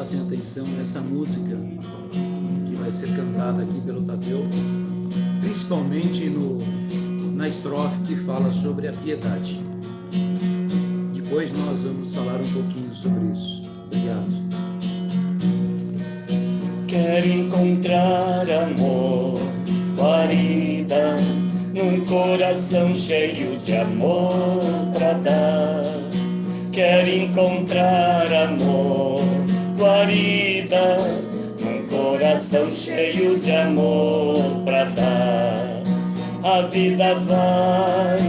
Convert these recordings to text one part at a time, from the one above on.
prestassem atenção nessa música que vai ser cantada aqui pelo Tadeu, principalmente na estrofe que fala sobre a piedade. Depois nós vamos falar um pouquinho sobre isso. Obrigado. Quero encontrar amor, guarida, num coração cheio de amor pra dar. Quero encontrar amor, guarida, num coração cheio de amor pra dar. A vida vai,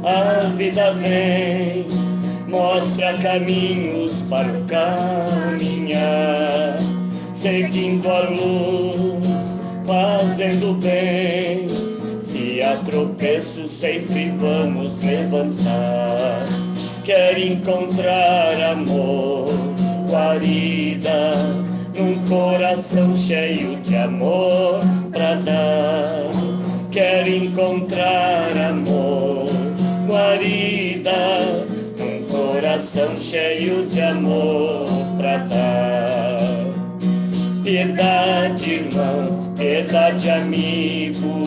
a vida vem, mostra caminhos para o caminhar, seguindo a luz, fazendo bem. Se há tropeços, sempre vamos levantar. Quero encontrar amor, guarida, num coração cheio de amor pra dar. Quero encontrar amor, guarida, num coração cheio de amor pra dar. Piedade, irmão, piedade, amigo,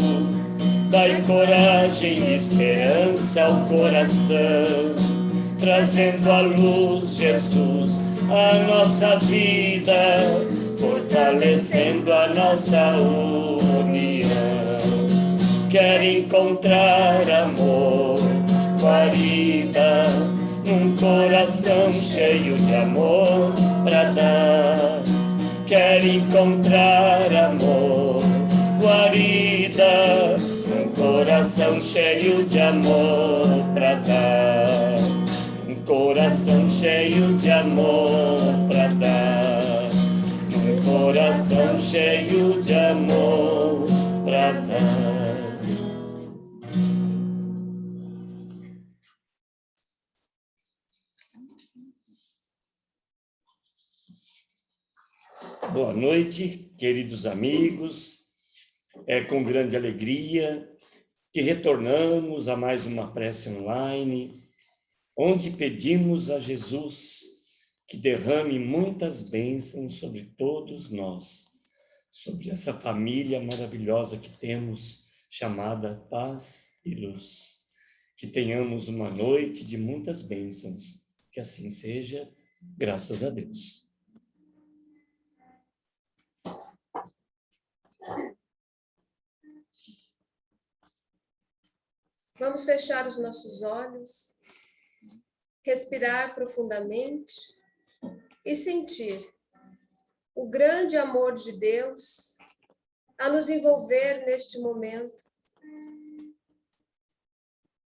dai coragem e esperança ao coração, trazendo à luz, Jesus, a nossa vida, fortalecendo a nossa união. Quero encontrar amor, guarida, num coração cheio de amor pra dar. Quero encontrar amor, guarida, num coração cheio de amor pra dar. Um coração cheio de amor pra dar. Um coração cheio de amor pra dar. Boa noite, queridos amigos. É com grande alegria que retornamos a mais uma prece online, onde pedimos a Jesus que derrame muitas bênçãos sobre todos nós, sobre essa família maravilhosa que temos, chamada Paz e Luz. Que tenhamos uma noite de muitas bênçãos, que assim seja, graças a Deus. Vamos fechar os nossos olhos, respirar profundamente e sentir o grande amor de Deus a nos envolver neste momento,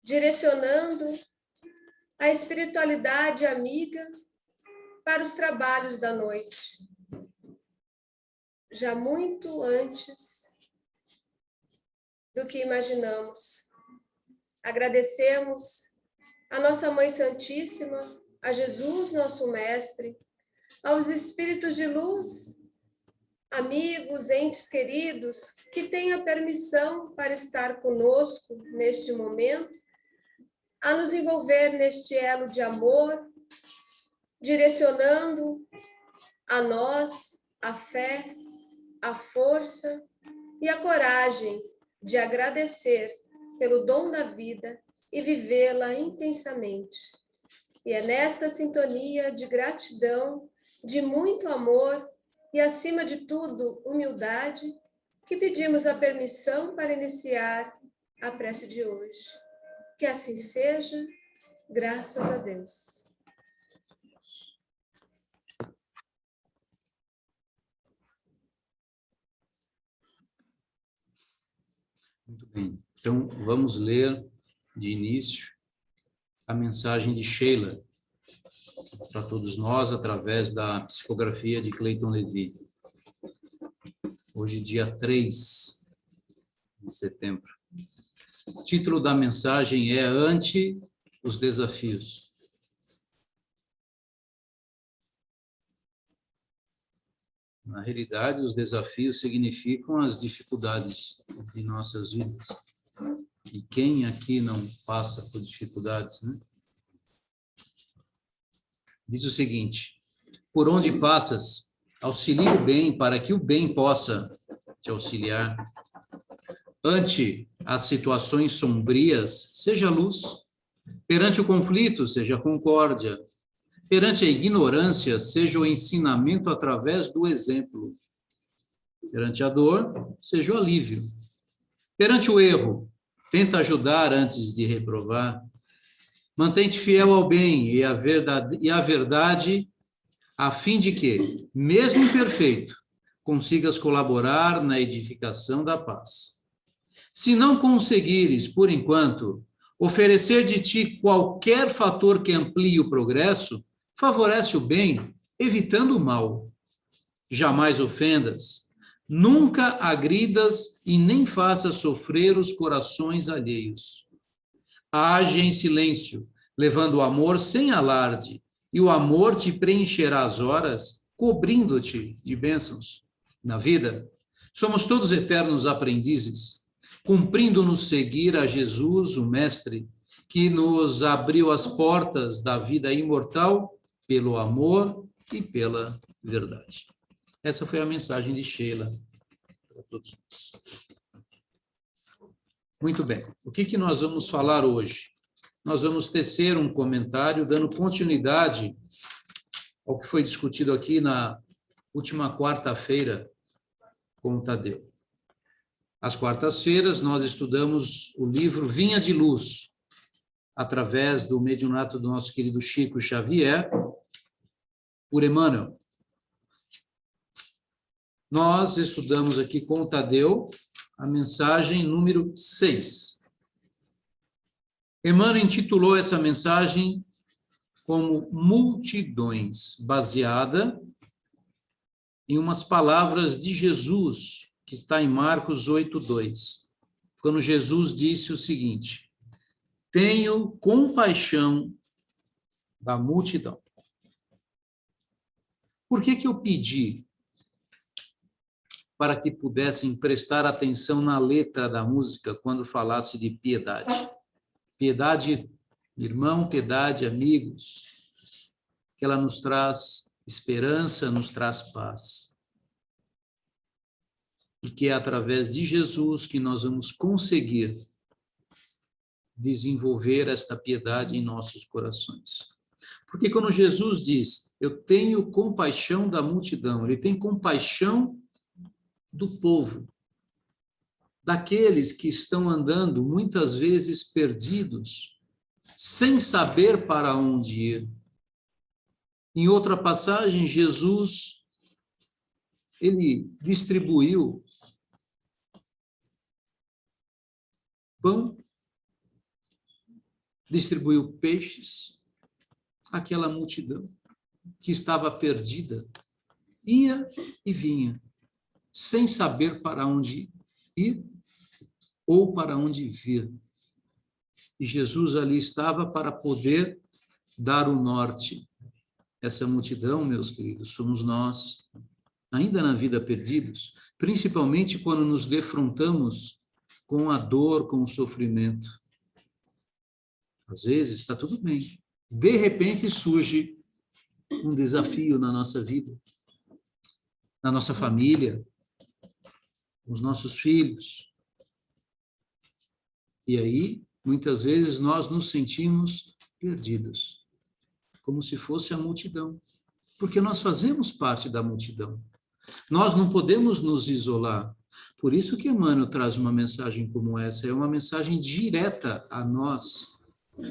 direcionando a espiritualidade amiga para os trabalhos da noite. Já muito antes do que imaginamos. Agradecemos a nossa Mãe Santíssima, a Jesus, nosso Mestre, aos Espíritos de Luz, amigos, entes queridos, que têm a permissão para estar conosco neste momento, a nos envolver neste elo de amor, direcionando a nós a fé, a força e a coragem de agradecer pelo dom da vida e vivê-la intensamente. E é nesta sintonia de gratidão, de muito amor e, acima de tudo, humildade, que pedimos a permissão para iniciar a prece de hoje. Que assim seja, graças a Deus. Muito bem. Então, vamos ler de início a mensagem de Sheila para todos nós, através da psicografia de Clayton Levi. Hoje, dia 3 de setembro. O título da mensagem é Ante os Desafios. Na realidade, os desafios significam as dificuldades de nossas vidas. E quem aqui não passa por dificuldades, né? Diz o seguinte: por onde passas, auxilie o bem para que o bem possa te auxiliar. Ante as situações sombrias, seja luz. Perante o conflito, seja concórdia. Perante a ignorância, seja o ensinamento através do exemplo. Perante a dor, seja o alívio. Perante o erro, tenta ajudar antes de reprovar. Mantém-te fiel ao bem e à verdade, a fim de que, mesmo imperfeito, consigas colaborar na edificação da paz. Se não conseguires, por enquanto, oferecer de ti qualquer fator que amplie o progresso, favorece o bem, evitando o mal. Jamais ofendas, nunca agridas e nem faças sofrer os corações alheios. Age em silêncio, levando o amor sem alarde, e o amor te preencherá as horas, cobrindo-te de bênçãos. Na vida, somos todos eternos aprendizes, cumprindo-nos seguir a Jesus, o Mestre, que nos abriu as portas da vida imortal pelo amor e pela verdade. Essa foi a mensagem de Sheila para todos nós. Muito bem. O que nós vamos falar hoje? Nós vamos tecer um comentário dando continuidade ao que foi discutido aqui na última quarta-feira com o Tadeu. Às quartas-feiras, nós estudamos o livro Vinha de Luz, através do mediunato do nosso querido Chico Xavier, por Emmanuel. Nós estudamos aqui com o Tadeu a mensagem número 6. Emmanuel intitulou essa mensagem como Multidões, baseada em umas palavras de Jesus, que está em Marcos 8:2, quando Jesus disse o seguinte: tenho compaixão da multidão. Por que eu pedi para que pudessem prestar atenção na letra da música quando falasse de piedade? Piedade, irmão, piedade, amigos, que ela nos traz esperança, nos traz paz. E que é através de Jesus que nós vamos conseguir desenvolver esta piedade em nossos corações. Porque quando Jesus diz, eu tenho compaixão da multidão, ele tem compaixão do povo, daqueles que estão andando muitas vezes perdidos, sem saber para onde ir. Em outra passagem, Jesus, ele distribuiu pão, distribuiu peixes, àquela multidão que estava perdida, ia e vinha, sem saber para onde ir ou para onde vir. E Jesus ali estava para poder dar o norte. Essa multidão, meus queridos, somos nós, ainda na vida perdidos, principalmente quando nos defrontamos com a dor, com o sofrimento. Às vezes está tudo bem. De repente surge um desafio na nossa vida, na nossa família, com os nossos filhos. E aí, muitas vezes, nós nos sentimos perdidos, como se fosse a multidão, porque nós fazemos parte da multidão. Nós não podemos nos isolar. Por isso que Emmanuel traz uma mensagem como essa, é uma mensagem direta a nós.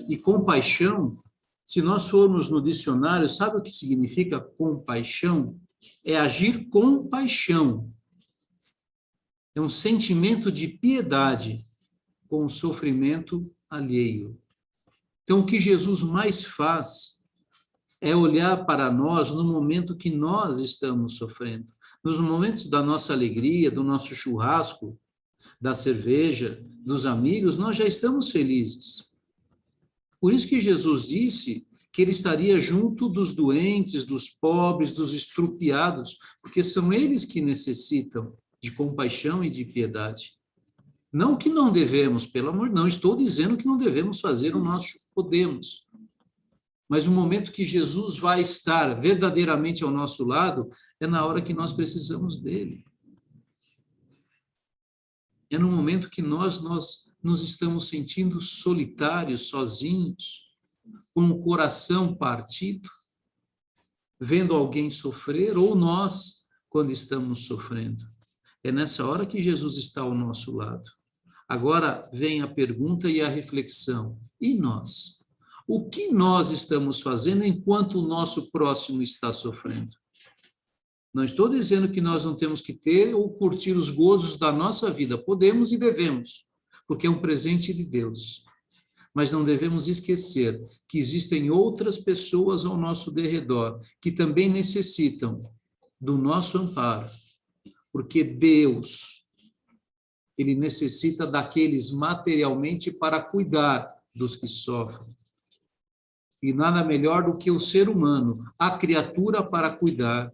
E compaixão, se nós formos no dicionário, sabe o que significa compaixão? É agir com paixão. É um sentimento de piedade com o sofrimento alheio. Então, o que Jesus mais faz é olhar para nós no momento que nós estamos sofrendo. Nos momentos da nossa alegria, do nosso churrasco, da cerveja, dos amigos, nós já estamos felizes. Por isso que Jesus disse que ele estaria junto dos doentes, dos pobres, dos estrupiados, porque são eles que necessitam de compaixão e de piedade. Não que não devemos, pelo amor, não estou dizendo que não devemos fazer o nosso podemos. Mas o momento que Jesus vai estar verdadeiramente ao nosso lado é na hora que nós precisamos dele. É no momento que nós nos estamos sentindo solitários, sozinhos, com o coração partido, vendo alguém sofrer, ou nós, quando estamos sofrendo. É nessa hora que Jesus está ao nosso lado. Agora vem a pergunta e a reflexão. E nós? O que nós estamos fazendo enquanto o nosso próximo está sofrendo? Não estou dizendo que nós não temos que ter ou curtir os gozos da nossa vida. Podemos e devemos, porque é um presente de Deus. Mas não devemos esquecer que existem outras pessoas ao nosso derredor que também necessitam do nosso amparo, porque Deus, ele necessita daqueles materialmente para cuidar dos que sofrem. E nada melhor do que o ser humano, a criatura, para cuidar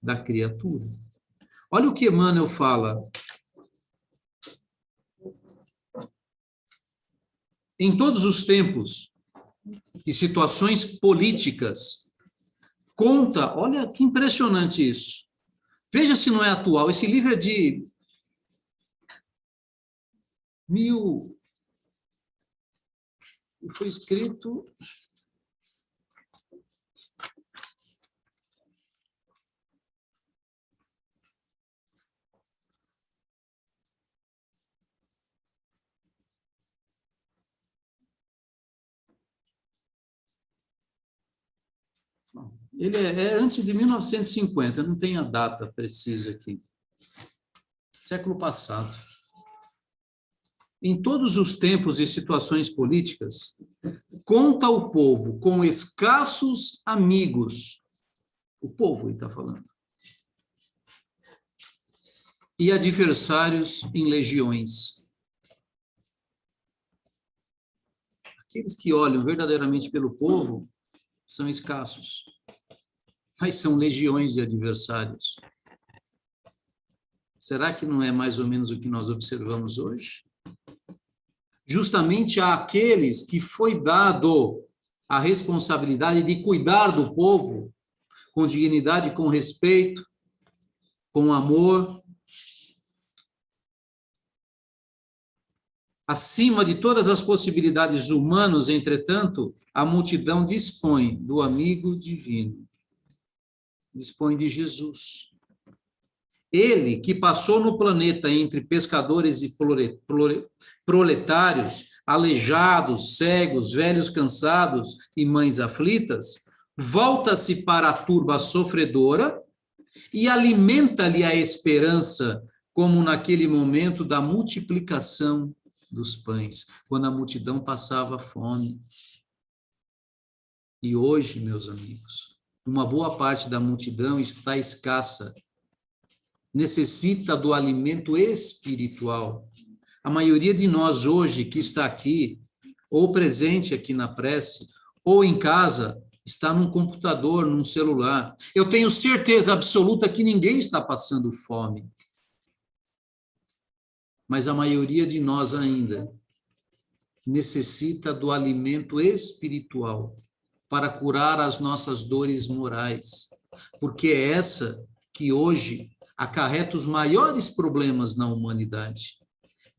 da criatura. Olha o que Emmanuel fala. Em todos os tempos e situações políticas, conta, olha que impressionante isso. Veja se não é atual. Esse livro é de foi escrito... Ele é antes de 1950, não tem a data precisa aqui. Século passado. Em todos os tempos e situações políticas, conta o povo com escassos amigos. O povo, ele está falando. E adversários em legiões. Aqueles que olham verdadeiramente pelo povo são escassos, mas são legiões de adversários. Será que não é mais ou menos o que nós observamos hoje? Justamente àqueles que foi dado a responsabilidade de cuidar do povo com dignidade, com respeito, com amor, acima de todas as possibilidades humanas, entretanto, a multidão dispõe do amigo divino, dispõe de Jesus. Ele, que passou no planeta entre pescadores e proletários, aleijados, cegos, velhos cansados e mães aflitas, volta-se para a turba sofredora e alimenta-lhe a esperança, como naquele momento da multiplicação dos pães, quando a multidão passava fome. E hoje, meus amigos, uma boa parte da multidão está escassa, necessita do alimento espiritual. A maioria de nós hoje que está aqui, ou presente aqui na prece, ou em casa, está num computador, num celular. Eu tenho certeza absoluta que ninguém está passando fome. Mas a maioria de nós ainda necessita do alimento espiritual para curar as nossas dores morais, porque é essa que hoje acarreta os maiores problemas na humanidade.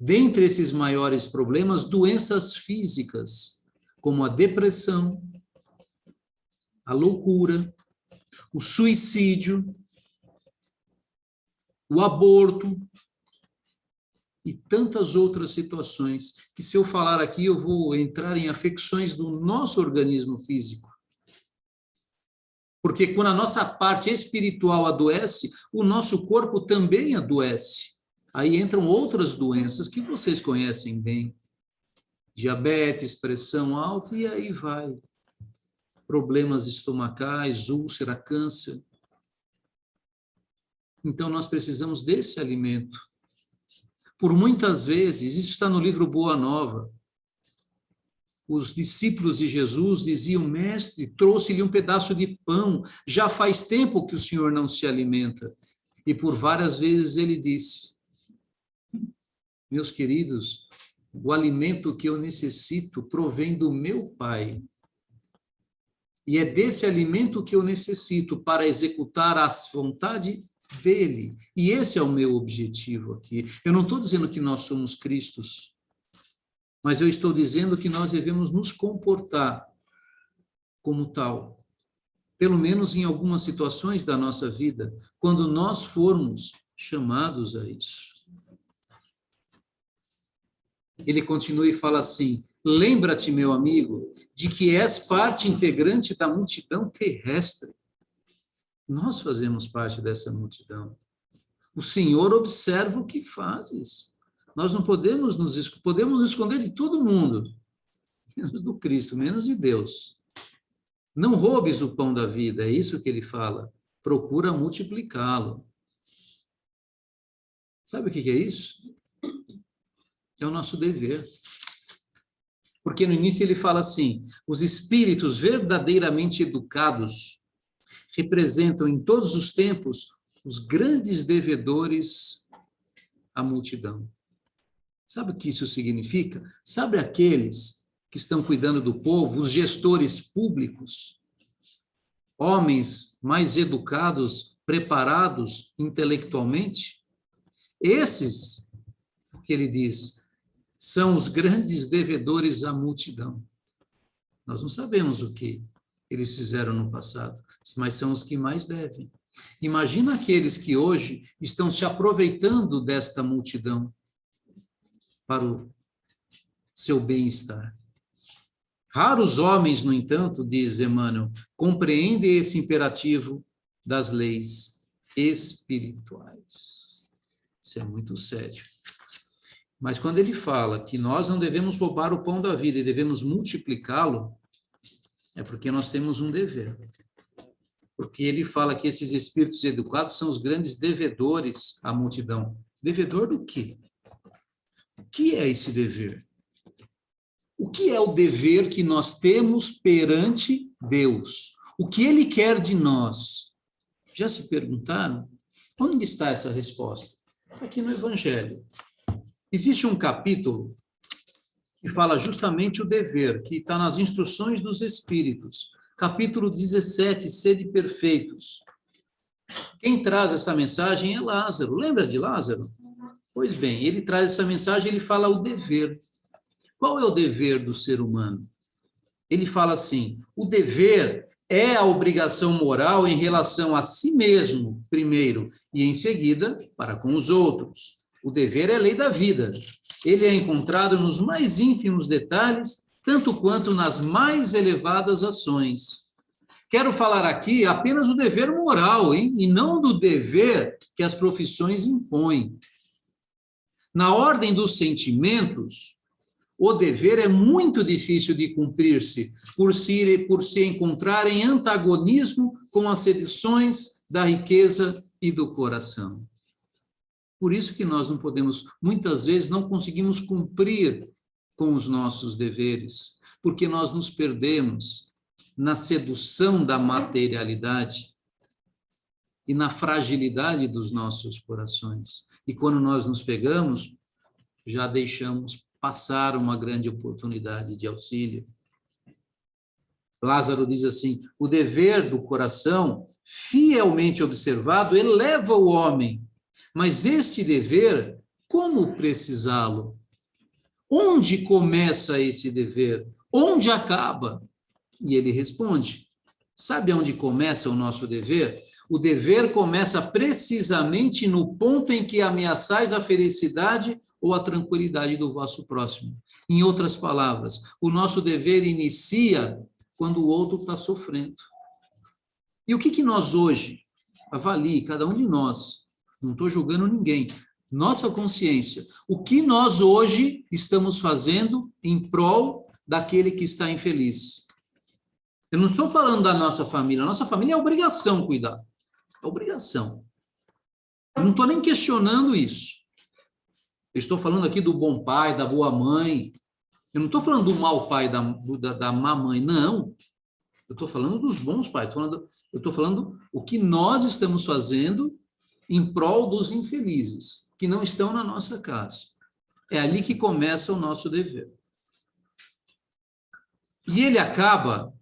Dentre esses maiores problemas, doenças físicas, como a depressão, a loucura, o suicídio, o aborto e tantas outras situações, que se eu falar aqui eu vou entrar em afecções do nosso organismo físico. Porque quando a nossa parte espiritual adoece, o nosso corpo também adoece. Aí entram outras doenças que vocês conhecem bem. Diabetes, pressão alta, e aí vai. Problemas estomacais, úlcera, câncer. Então, nós precisamos desse alimento. Por muitas vezes, isso está no livro Boa Nova, os discípulos de Jesus diziam: mestre, trouxe-lhe um pedaço de pão, já faz tempo que o senhor não se alimenta. E por várias vezes ele disse: meus queridos, o alimento que eu necessito provém do meu Pai. E é desse alimento que eu necessito para executar a vontade dele. E esse é o meu objetivo aqui. Eu não estou dizendo que nós somos Cristos, mas eu estou dizendo que nós devemos nos comportar como tal. Pelo menos em algumas situações da nossa vida, quando nós formos chamados a isso. Ele continua e fala assim: lembra-te, meu amigo, de que és parte integrante da multidão terrestre. Nós fazemos parte dessa multidão. O Senhor observa o que fazes. Nós não podemos nos esconder de todo mundo, menos do Cristo, menos de Deus. Não roubes o pão da vida, é isso que ele fala. Procura multiplicá-lo. Sabe o que é isso? É o nosso dever. Porque no início ele fala assim: os espíritos verdadeiramente educados representam em todos os tempos os grandes devedores à multidão. Sabe o que isso significa? Sabe aqueles que estão cuidando do povo, os gestores públicos, homens mais educados, preparados intelectualmente? Esses, o que ele diz, são os grandes devedores à multidão. Nós não sabemos o que eles fizeram no passado, mas são os que mais devem. Imagina aqueles que hoje estão se aproveitando desta multidão para o seu bem-estar. Raros homens, no entanto, diz Emmanuel, compreendem esse imperativo das leis espirituais. Isso é muito sério. Mas quando ele fala que nós não devemos roubar o pão da vida e devemos multiplicá-lo, é porque nós temos um dever. Porque ele fala que esses espíritos educados são os grandes devedores à multidão. Devedor do quê? O que é esse dever? O que é o dever que nós temos perante Deus? O que ele quer de nós? Já se perguntaram? Onde está essa resposta? Aqui no Evangelho. Existe um capítulo que fala justamente o dever, que está nas instruções dos Espíritos. Capítulo 17, sede perfeitos. Quem traz essa mensagem é Lázaro. Lembra de Lázaro? Pois bem, ele traz essa mensagem, ele fala o dever. Qual é o dever do ser humano? Ele fala assim: o dever é a obrigação moral em relação a si mesmo, primeiro, e em seguida, para com os outros. O dever é lei da vida. Ele é encontrado nos mais ínfimos detalhes, tanto quanto nas mais elevadas ações. Quero falar aqui apenas do dever moral, hein? E não do dever que as profissões impõem. Na ordem dos sentimentos, o dever é muito difícil de cumprir-se, por se encontrar em antagonismo com as seduções da riqueza e do coração. Por isso que nós não podemos, muitas vezes, não conseguimos cumprir com os nossos deveres, porque nós nos perdemos na sedução da materialidade e na fragilidade dos nossos corações. E quando nós nos pegamos, já deixamos passar uma grande oportunidade de auxílio. Lázaro diz assim: o dever do coração, fielmente observado, eleva o homem, mas este dever, como precisá-lo? Onde começa esse dever? Onde acaba? E ele responde: sabe onde começa o nosso dever? O dever começa precisamente no ponto em que ameaçais a felicidade ou a tranquilidade do vosso próximo. Em outras palavras, o nosso dever inicia quando o outro está sofrendo. E o que nós hoje, avalie, cada um de nós, não estou julgando ninguém, nossa consciência, o que nós hoje estamos fazendo em prol daquele que está infeliz? Eu não estou falando da nossa família, a nossa família é obrigação cuidar, é obrigação. Eu não estou nem questionando isso. Eu estou falando aqui do bom pai, da boa mãe. Eu não estou falando do mau pai, da má mãe, não. Eu estou falando dos bons pais. Eu estou falando o que nós estamos fazendo em prol dos infelizes, que não estão na nossa casa. É ali que começa o nosso dever. E ele acaba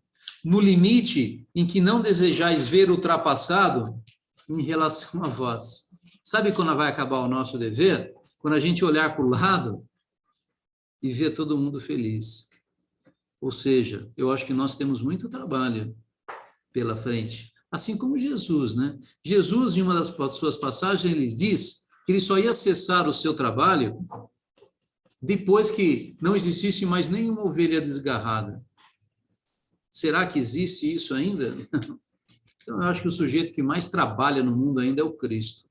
no limite em que não desejais ver ultrapassado em relação a vós. Sabe quando vai acabar o nosso dever? Quando a gente olhar para o lado e ver todo mundo feliz. Ou seja, eu acho que nós temos muito trabalho pela frente. Assim como Jesus, né? Jesus, em uma das suas passagens, ele diz que ele só ia cessar o seu trabalho depois que não existisse mais nenhuma ovelha desgarrada. Será que existe isso ainda? Então, eu acho que o sujeito que mais trabalha no mundo ainda é o Cristo.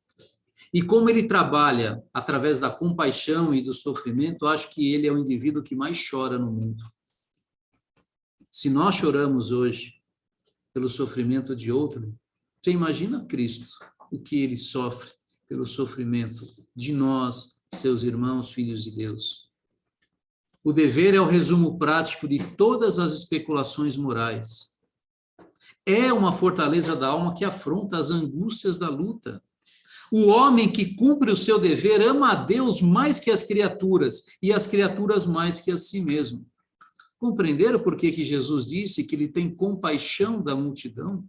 E como ele trabalha através da compaixão e do sofrimento, eu acho que ele é o indivíduo que mais chora no mundo. Se nós choramos hoje pelo sofrimento de outro, você imagina Cristo, o que ele sofre pelo sofrimento de nós, seus irmãos, filhos de Deus. O dever é o resumo prático de todas as especulações morais. É uma fortaleza da alma que afronta as angústias da luta. O homem que cumpre o seu dever ama a Deus mais que as criaturas, e as criaturas mais que a si mesmo. Compreenderam por que Jesus disse que ele tem compaixão da multidão?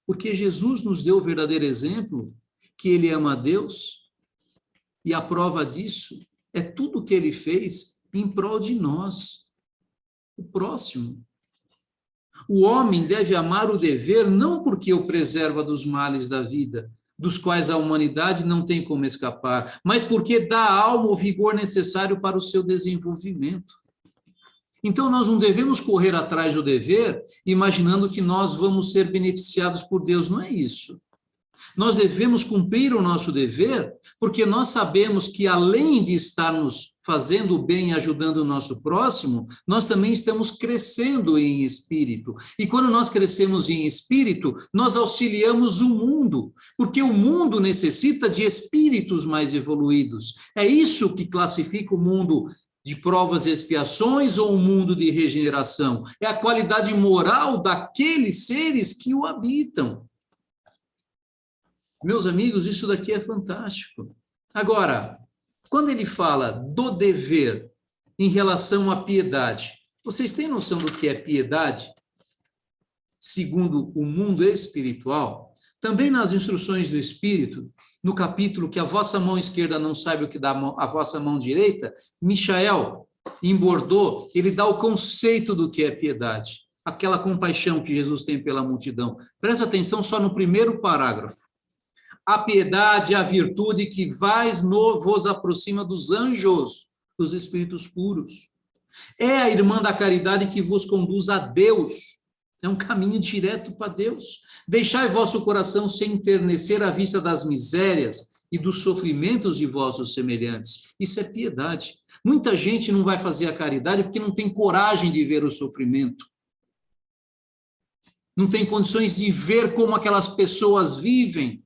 Porque Jesus nos deu o verdadeiro exemplo que ele ama a Deus, e a prova disso é tudo o que ele fez em prol de nós, o próximo. O homem deve amar o dever não porque o preserva dos males da vida, dos quais a humanidade não tem como escapar, mas porque dá à alma o vigor necessário para o seu desenvolvimento. Então, nós não devemos correr atrás do dever, imaginando que nós vamos ser beneficiados por Deus, não é isso. Nós devemos cumprir o nosso dever, porque nós sabemos que, além de estarmos fazendo o bem e ajudando o nosso próximo, nós também estamos crescendo em espírito. E quando nós crescemos em espírito, nós auxiliamos o mundo, porque o mundo necessita de espíritos mais evoluídos. É isso que classifica o mundo de provas e expiações ou um mundo de regeneração. É a qualidade moral daqueles seres que o habitam. Meus amigos, isso daqui é fantástico. Agora, quando ele fala do dever em relação à piedade, vocês têm noção do que é piedade? Segundo o mundo espiritual, também nas instruções do Espírito, no capítulo que a vossa mão esquerda não sabe o que dá a vossa mão direita, Michael, em Bordeaux, ele dá o conceito do que é piedade, aquela compaixão que Jesus tem pela multidão. Presta atenção só no primeiro parágrafo. A piedade é a virtude que vos aproxima dos anjos, dos espíritos puros. É a irmã da caridade que vos conduz a Deus. É um caminho direto para Deus. Deixai vosso coração se enternecer à vista das misérias e dos sofrimentos de vossos semelhantes. Isso é piedade. Muita gente não vai fazer a caridade porque não tem coragem de ver o sofrimento. Não tem condições de ver como aquelas pessoas vivem.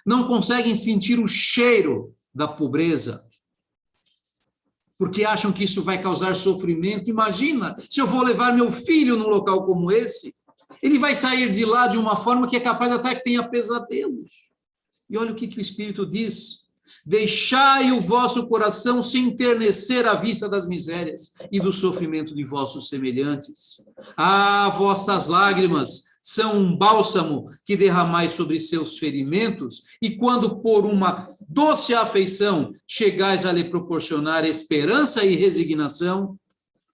Não conseguem sentir o cheiro da pobreza, porque acham que isso vai causar sofrimento. Imagina, se eu vou levar meu filho num local como esse, ele vai sair de lá de uma forma que é capaz até que tenha pesadelos. E olha o que o Espírito diz: deixai o vosso coração se enternecer à vista das misérias e do sofrimento de vossos semelhantes. Ah, vossas lágrimas são um bálsamo que derramais sobre seus ferimentos, e quando por uma doce afeição chegais a lhe proporcionar esperança e resignação,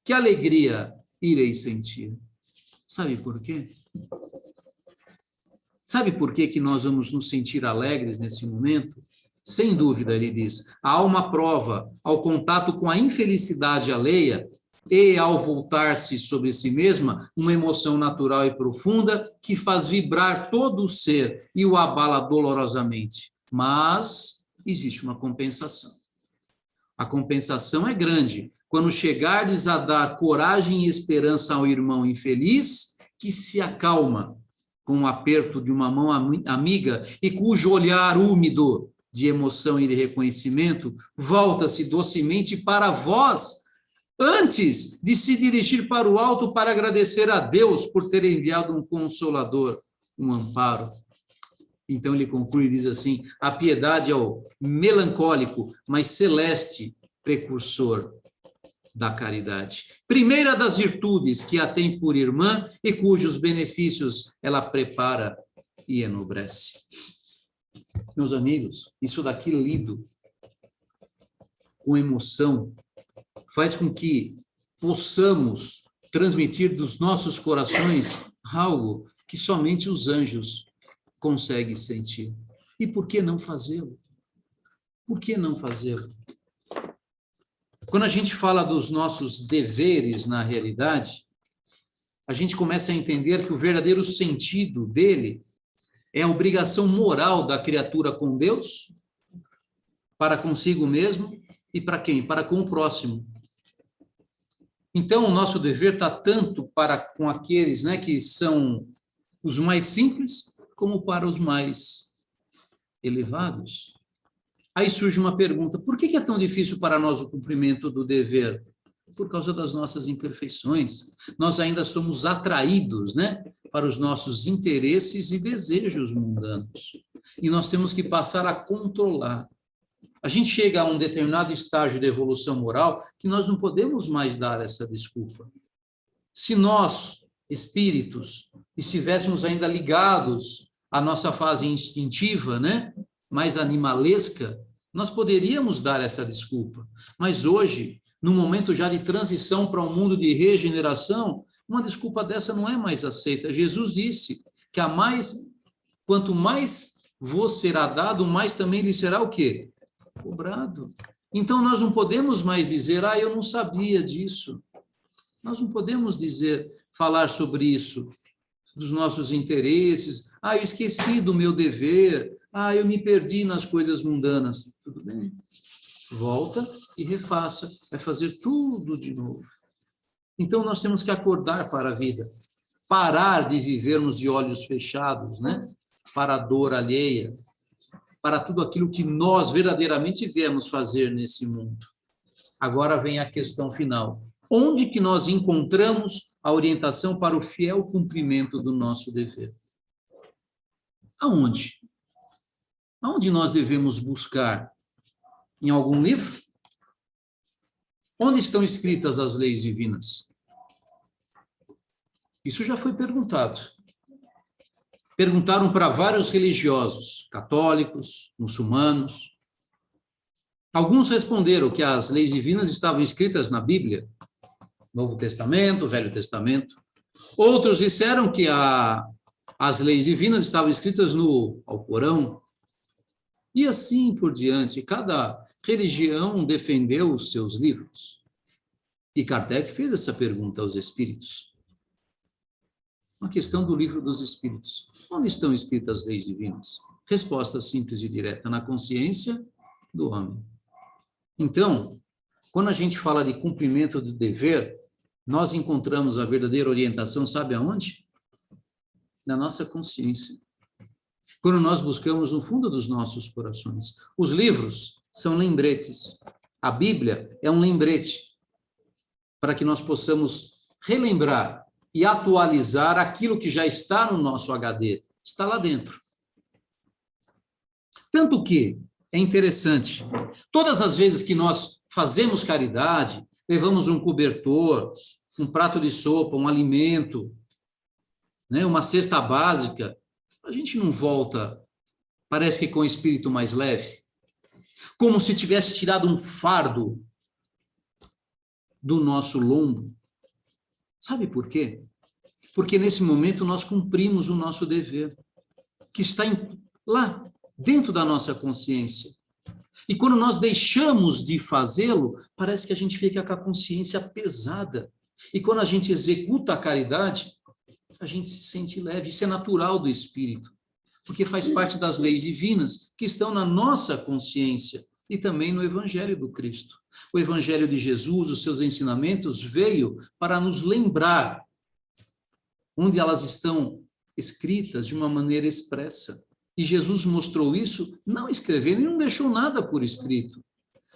que alegria ireis sentir. Sabe por quê? Sabe por quê que nós vamos nos sentir alegres nesse momento? Sem dúvida, ele diz, há uma prova ao contato com a infelicidade alheia e, ao voltar-se sobre si mesma, uma emoção natural e profunda que faz vibrar todo o ser e o abala dolorosamente. Mas existe uma compensação. A compensação é grande. Quando chegardes a dar coragem e esperança ao irmão infeliz, que se acalma com o aperto de uma mão amiga e cujo olhar úmido de emoção e de reconhecimento volta-se docemente para vós, antes de se dirigir para o alto para agradecer a Deus por ter enviado um consolador, um amparo. Então ele conclui e diz assim: a piedade é o melancólico, mas celeste precursor da caridade. Primeira das virtudes que a tem por irmã e cujos benefícios ela prepara e enobrece. Meus amigos, isso daqui lido com emoção faz com que possamos transmitir dos nossos corações algo que somente os anjos conseguem sentir. E por que não fazê-lo? Por que não fazê-lo? Quando a gente fala dos nossos deveres na realidade, a gente começa a entender que o verdadeiro sentido dele é a obrigação moral da criatura com Deus, para consigo mesmo e para quem? Para com o próximo. Então, o nosso dever está tanto para com aqueles, né, que são os mais simples, como para os mais elevados. Aí surge uma pergunta: por que é tão difícil para nós o cumprimento do dever? Por causa das nossas imperfeições. Nós ainda somos atraídos, né, para os nossos interesses e desejos mundanos. E nós temos que passar a controlar. A gente chega a um determinado estágio de evolução moral que nós não podemos mais dar essa desculpa. Se nós, espíritos, estivéssemos ainda ligados à nossa fase instintiva, né, mais animalesca, nós poderíamos dar essa desculpa. Mas hoje, no momento já de transição para um mundo de regeneração, uma desculpa dessa não é mais aceita. Jesus disse que quanto mais vos será dado, mais também lhe será o quê? Cobrado. Então, nós não podemos mais dizer, eu não sabia disso. Nós não podemos falar sobre isso, dos nossos interesses. Eu esqueci do meu dever. Eu me perdi nas coisas mundanas. Tudo bem. Volta e refaça. Vai fazer tudo de novo. Então, nós temos que acordar para a vida. Parar de vivermos de olhos fechados, né? Para a dor alheia. Para tudo aquilo que nós verdadeiramente viemos fazer nesse mundo. Agora vem a questão final. Onde que nós encontramos a orientação para o fiel cumprimento do nosso dever? Aonde? Aonde nós devemos buscar? Em algum livro? Onde estão escritas as leis divinas? Isso já foi perguntado. Perguntaram para vários religiosos, católicos, muçulmanos. Alguns responderam que as leis divinas estavam escritas na Bíblia, Novo Testamento, Velho Testamento. Outros disseram que as leis divinas estavam escritas no Alcorão. E assim por diante. Cada religião defendeu os seus livros. E Kardec fez essa pergunta aos espíritos. Uma questão do livro dos espíritos. Onde estão escritas as leis divinas? Resposta simples e direta: na consciência do homem. Então, quando a gente fala de cumprimento do dever, nós encontramos a verdadeira orientação, sabe aonde? Na nossa consciência. Quando nós buscamos no fundo dos nossos corações. Os livros são lembretes. A Bíblia é um lembrete para que nós possamos relembrar e atualizar aquilo que já está no nosso HD. Está lá dentro. Tanto que é interessante, todas as vezes que nós fazemos caridade, levamos um cobertor, um prato de sopa, um alimento, né, uma cesta básica, a gente não volta, parece que com o espírito mais leve, como se tivesse tirado um fardo do nosso lombo. Sabe por quê? Porque nesse momento nós cumprimos o nosso dever, que está lá, dentro da nossa consciência. E quando nós deixamos de fazê-lo, parece que a gente fica com a consciência pesada. E quando a gente executa a caridade, a gente se sente leve. Isso é natural do espírito, porque faz parte das leis divinas que estão na nossa consciência e também no Evangelho do Cristo. O Evangelho de Jesus, os seus ensinamentos, veio para nos lembrar onde elas estão escritas de uma maneira expressa. E Jesus mostrou isso não escrevendo, ele não deixou nada por escrito,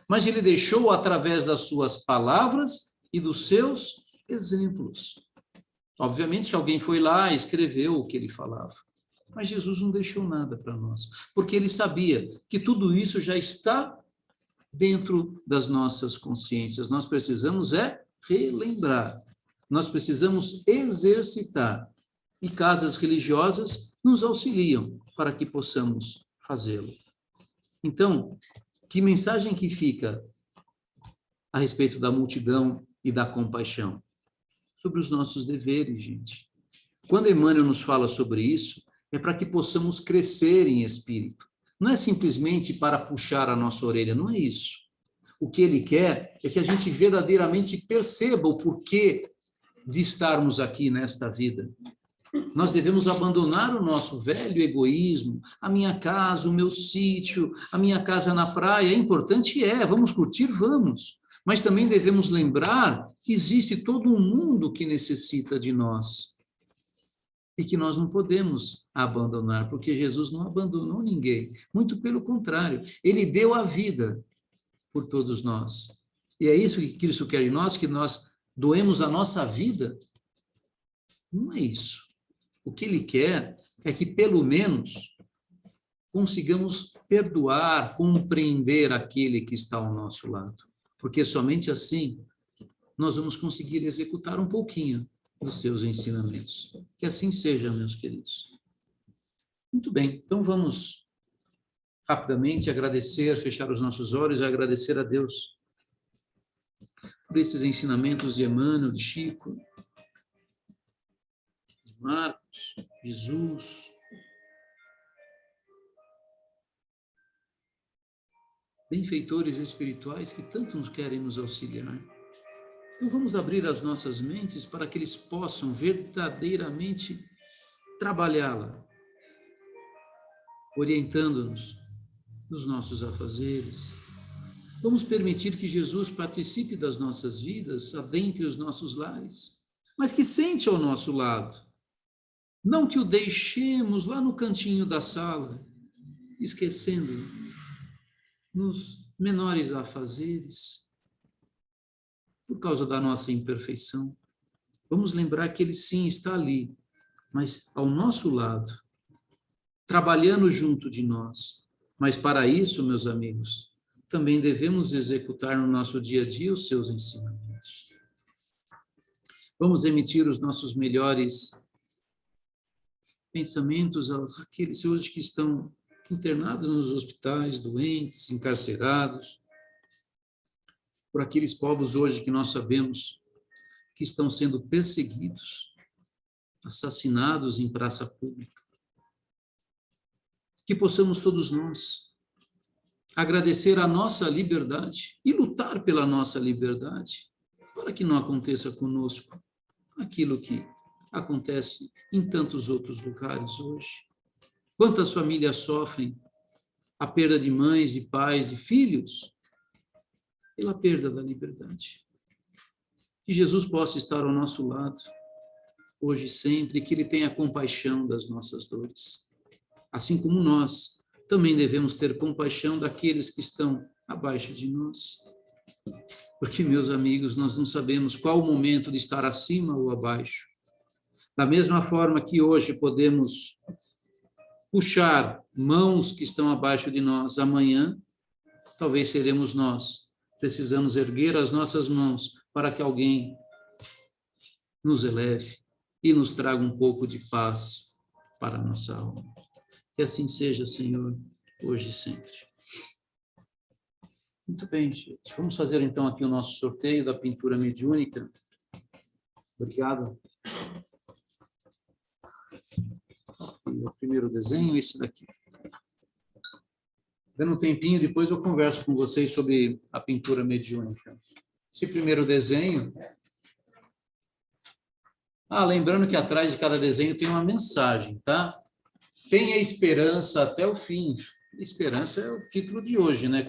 mas ele deixou através das suas palavras e dos seus exemplos. Obviamente que alguém foi lá e escreveu o que ele falava, mas Jesus não deixou nada para nós, porque ele sabia que tudo isso já está dentro das nossas consciências. Nós precisamos relembrar. Nós precisamos exercitar. E casas religiosas nos auxiliam para que possamos fazê-lo. Então, que mensagem que fica a respeito da multidão e da compaixão? Sobre os nossos deveres, gente. Quando Emmanuel nos fala sobre isso, é para que possamos crescer em espírito. Não é simplesmente para puxar a nossa orelha, não é isso. O que ele quer é que a gente verdadeiramente perceba o porquê de estarmos aqui nesta vida. Nós devemos abandonar o nosso velho egoísmo, a minha casa, o meu sítio, a minha casa na praia. É importante, vamos curtir, vamos. Mas também devemos lembrar que existe todo um mundo que necessita de nós. E que nós não podemos abandonar, porque Jesus não abandonou ninguém. Muito pelo contrário, ele deu a vida por todos nós. E é isso que Cristo quer de nós, que nós doemos a nossa vida. Não é isso. O que ele quer é que, pelo menos, consigamos perdoar, compreender aquele que está ao nosso lado. Porque somente assim nós vamos conseguir executar um pouquinho dos seus ensinamentos. Que assim seja, meus queridos. Muito bem, então vamos rapidamente agradecer, fechar os nossos olhos e agradecer a Deus por esses ensinamentos de Emmanuel, de Chico, de Marcos, Jesus. Benfeitores espirituais que tanto querem nos auxiliar. Então vamos abrir as nossas mentes para que eles possam verdadeiramente trabalhá-la, orientando-nos nos nossos afazeres. Vamos permitir que Jesus participe das nossas vidas, adentre os nossos lares, mas que sente ao nosso lado. Não que o deixemos lá no cantinho da sala, esquecendo nos menores afazeres, por causa da nossa imperfeição. Vamos lembrar que ele sim está ali, mas ao nosso lado, trabalhando junto de nós. Mas para isso, meus amigos, também devemos executar no nosso dia a dia os seus ensinamentos. Vamos emitir os nossos melhores pensamentos àqueles hoje que estão internados nos hospitais, doentes, encarcerados, por aqueles povos hoje que nós sabemos que estão sendo perseguidos, assassinados em praça pública. Que possamos todos nós agradecer a nossa liberdade e lutar pela nossa liberdade, para que não aconteça conosco aquilo que acontece em tantos outros lugares hoje. Quantas famílias sofrem a perda de mães, de pais, de filhos, pela perda da liberdade. Que Jesus possa estar ao nosso lado, hoje e sempre, que ele tenha compaixão das nossas dores. Assim como nós, também devemos ter compaixão daqueles que estão abaixo de nós. Porque, meus amigos, nós não sabemos qual o momento de estar acima ou abaixo. Da mesma forma que hoje podemos puxar mãos que estão abaixo de nós, amanhã, talvez seremos nós. Precisamos erguer as nossas mãos para que alguém nos eleve e nos traga um pouco de paz para a nossa alma. Que assim seja, Senhor, hoje e sempre. Muito bem, gente. Vamos fazer então aqui o nosso sorteio da pintura mediúnica. Obrigado. O primeiro desenho é esse daqui. Dando um tempinho, depois eu converso com vocês sobre a pintura mediúnica. Esse primeiro desenho... lembrando que atrás de cada desenho tem uma mensagem, tá? Tenha esperança até o fim. Esperança é o título de hoje, né?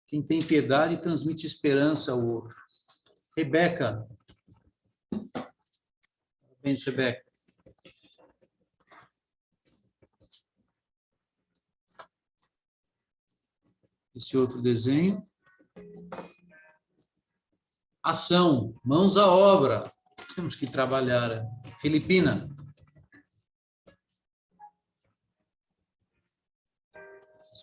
Quem tem piedade transmite esperança ao outro. Rebeca. Parabéns, Rebeca. Esse outro desenho. Ação, mãos à obra. Temos que trabalhar. Filipina.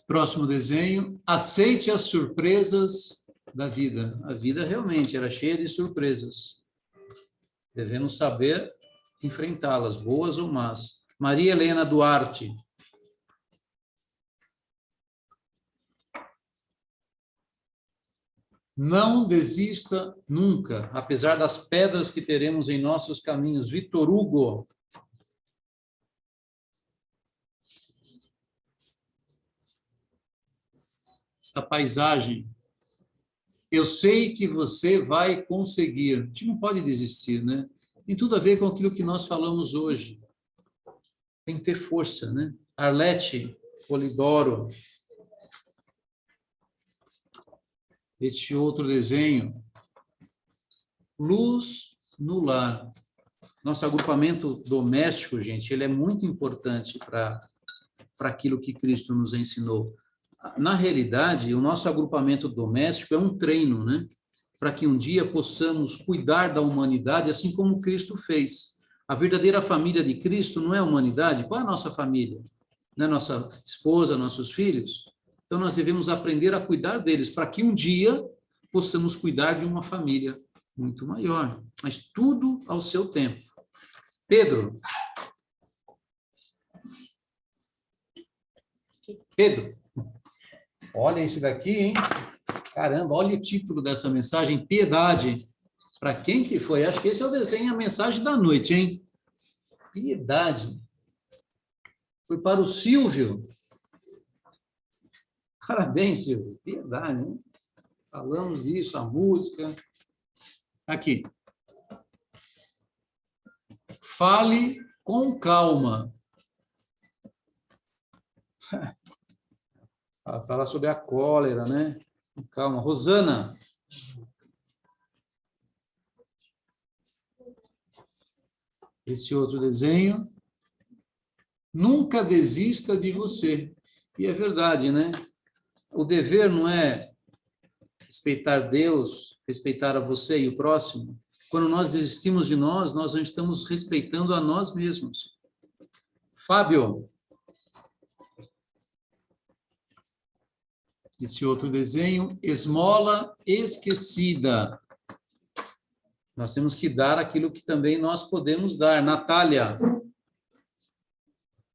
Próximo desenho. Aceite as surpresas da vida. A vida realmente era cheia de surpresas. Devemos saber enfrentá-las, boas ou más. Maria Helena Duarte. Não desista nunca, apesar das pedras que teremos em nossos caminhos. Vitor Hugo. Essa paisagem. Eu sei que você vai conseguir. A gente não pode desistir, né? Tem tudo a ver com aquilo que nós falamos hoje. Tem que ter força, né? Arlete Polidoro. Este outro desenho. Luz no lar. Nosso agrupamento doméstico, gente, ele é muito importante para aquilo que Cristo nos ensinou. Na realidade, o nosso agrupamento doméstico é um treino, né? Para que um dia possamos cuidar da humanidade, assim como Cristo fez. A verdadeira família de Cristo não é a humanidade. Qual é a nossa família? Não é nossa esposa, nossos filhos? Então, nós devemos aprender a cuidar deles, para que um dia possamos cuidar de uma família muito maior. Mas tudo ao seu tempo. Pedro. Pedro. Olha esse daqui, hein? Caramba, olha o título dessa mensagem, Piedade. Para quem que foi? Acho que esse é o desenho, a mensagem da noite, hein? Piedade. Foi para o Silvio. Parabéns, Silvio. Piedade, hein? Falamos disso, a música. Aqui. Fale com calma. Fala sobre a cólera, né? Calma. Rosana. Esse outro desenho. Nunca desista de você. E é verdade, né? O dever não é respeitar Deus, respeitar a você e o próximo. Quando nós desistimos de nós, nós não estamos respeitando a nós mesmos. Fábio. Esse outro desenho, esmola esquecida. Nós temos que dar aquilo que também nós podemos dar. Natália.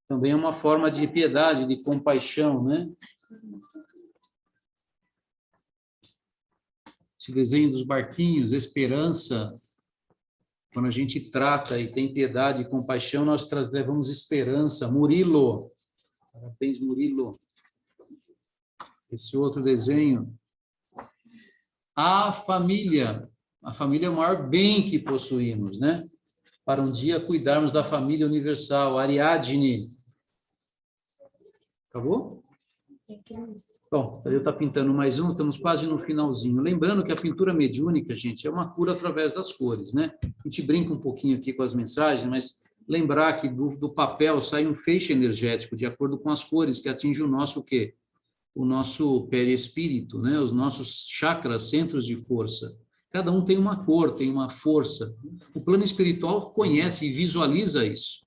Também é uma forma de piedade, de compaixão, né? Esse desenho dos barquinhos, esperança. Quando a gente trata e tem piedade e compaixão, nós levamos esperança. Murilo. Parabéns, Murilo. Esse outro desenho. A família. A família é o maior bem que possuímos, né? Para um dia cuidarmos da família universal. Ariadne. Acabou? Bom, eu estou pintando mais um, estamos quase no finalzinho. Lembrando que a pintura mediúnica, gente, é uma cura através das cores, né? A gente brinca um pouquinho aqui com as mensagens, mas lembrar que do papel sai um feixe energético, de acordo com as cores que atingem o nosso o quê? O nosso perispírito, né? Os nossos chakras, centros de força. Cada um tem uma cor, tem uma força. O plano espiritual conhece e visualiza isso.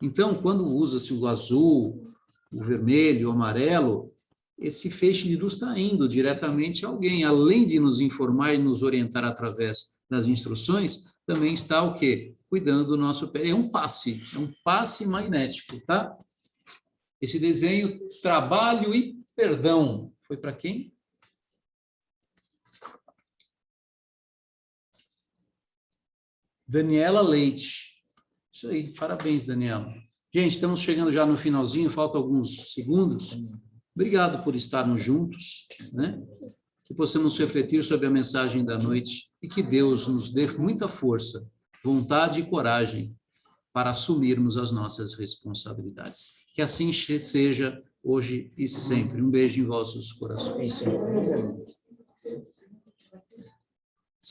Então, quando usa-se o azul, o vermelho, o amarelo, esse feixe de luz está indo diretamente a alguém. Além de nos informar e nos orientar através das instruções, também está o quê? Cuidando do nosso pé. É um passe magnético, tá? Esse desenho, trabalho e perdão, foi para quem? Daniela Leite. Isso aí, parabéns, Daniela. Gente, estamos chegando já no finalzinho, faltam alguns segundos. Obrigado por estarmos juntos, né? Que possamos refletir sobre a mensagem da noite e que Deus nos dê muita força, vontade e coragem para assumirmos as nossas responsabilidades. Que assim seja hoje e sempre. Um beijo em vossos corações.